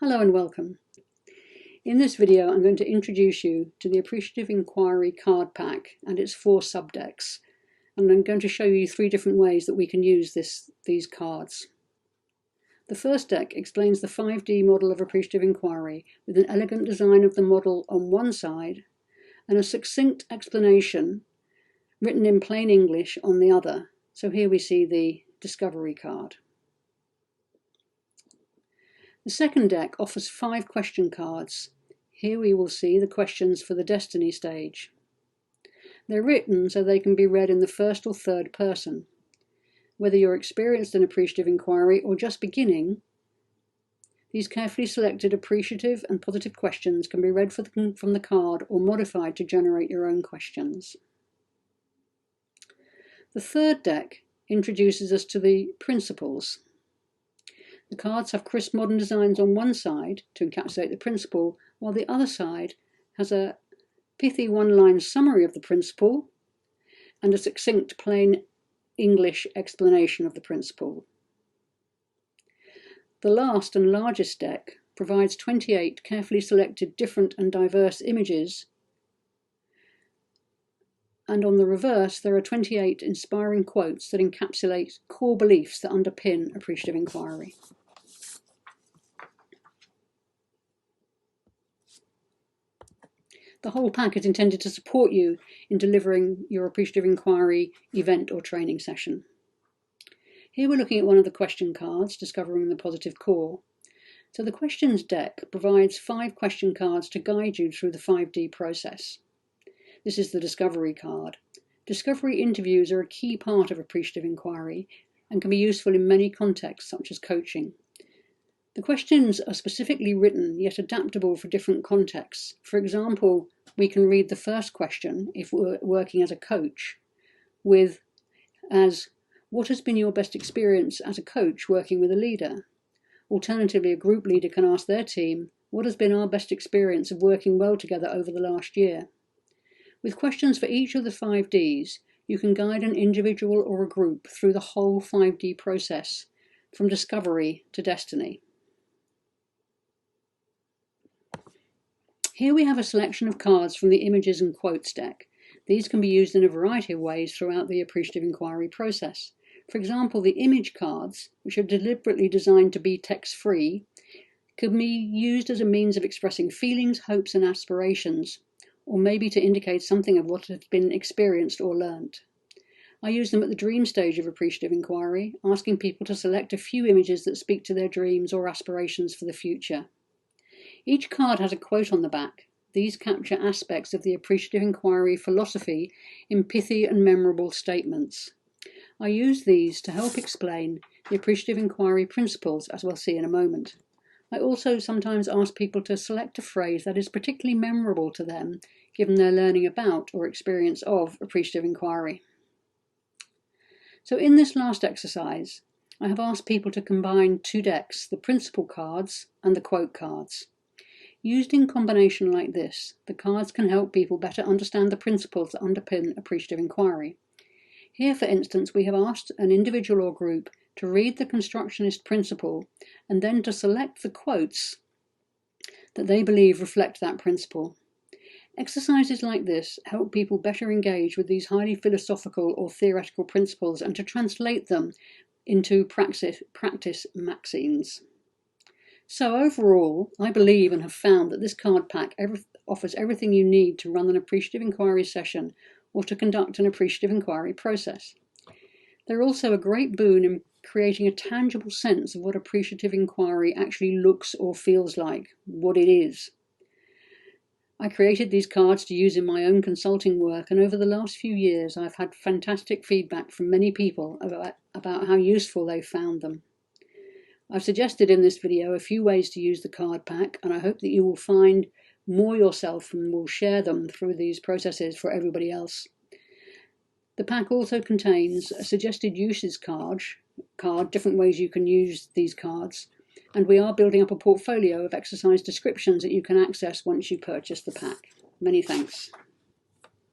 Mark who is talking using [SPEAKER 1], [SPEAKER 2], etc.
[SPEAKER 1] Hello and welcome. In this video I'm going to introduce you to the Appreciative Inquiry card pack and its 4 subdecks, and I'm going to show you 3 different ways that we can use these cards. The first deck explains the 5D model of Appreciative Inquiry with an elegant design of the model on one side and a succinct explanation written in plain English on the other. So here we see the Discovery card. The second deck offers 5 question cards. Here we will see the questions for the Destiny stage. They're written so they can be read in the first or third person. Whether you're experienced in Appreciative Inquiry or just beginning, these carefully selected appreciative and positive questions can be read from the card or modified to generate your own questions. The third deck introduces us to the principles. The cards have crisp modern designs on one side to encapsulate the principle, while the other side has a pithy one-line summary of the principle and a succinct plain English explanation of the principle. The last and largest deck provides 28 carefully selected different and diverse images, and on the reverse there are 28 inspiring quotes that encapsulate core beliefs that underpin Appreciative Inquiry. The whole pack is intended to support you in delivering your Appreciative Inquiry event or training session. Here we're looking at one of the question cards, Discovering the Positive Core. So the questions deck provides 5 question cards to guide you through the 5D process. This is the Discovery card. Discovery interviews are a key part of Appreciative Inquiry and can be useful in many contexts, such as coaching. The questions are specifically written yet adaptable for different contexts. For example, we can read the first question, if we're working as a coach, as what has been your best experience as a coach working with a leader? Alternatively, a group leader can ask their team, what has been our best experience of working well together over the last year? With questions for each of the 5Ds, you can guide an individual or a group through the whole 5D process, from discovery to destiny. Here we have a selection of cards from the Images and Quotes deck. These can be used in a variety of ways throughout the Appreciative Inquiry process. For example, the image cards, which are deliberately designed to be text-free, can be used as a means of expressing feelings, hopes and aspirations, or maybe to indicate something of what has been experienced or learnt. I use them at the dream stage of Appreciative Inquiry, asking people to select a few images that speak to their dreams or aspirations for the future. Each card has a quote on the back. These capture aspects of the Appreciative Inquiry philosophy in pithy and memorable statements. I use these to help explain the Appreciative Inquiry principles, as we'll see in a moment. I also sometimes ask people to select a phrase that is particularly memorable to them, given their learning about or experience of Appreciative Inquiry. So in this last exercise, I have asked people to combine 2 decks, the principle cards and the quote cards. Used in combination like this, the cards can help people better understand the principles that underpin Appreciative Inquiry. Here, for instance, we have asked an individual or group to read the constructionist principle and then to select the quotes that they believe reflect that principle. Exercises like this help people better engage with these highly philosophical or theoretical principles and to translate them into practice maxims. So overall, I believe and have found that this card pack offers everything you need to run an Appreciative Inquiry session or to conduct an Appreciative Inquiry process. They're also a great boon in creating a tangible sense of what Appreciative Inquiry actually looks or feels like, what it is. I created these cards to use in my own consulting work, and over the last few years I've had fantastic feedback from many people about how useful they've found them. I've suggested in this video a few ways to use the card pack, and I hope that you will find more yourself and will share them through these processes for everybody else. The pack also contains a suggested uses card, different ways you can use these cards, and we are building up a portfolio of exercise descriptions that you can access once you purchase the pack. Many thanks.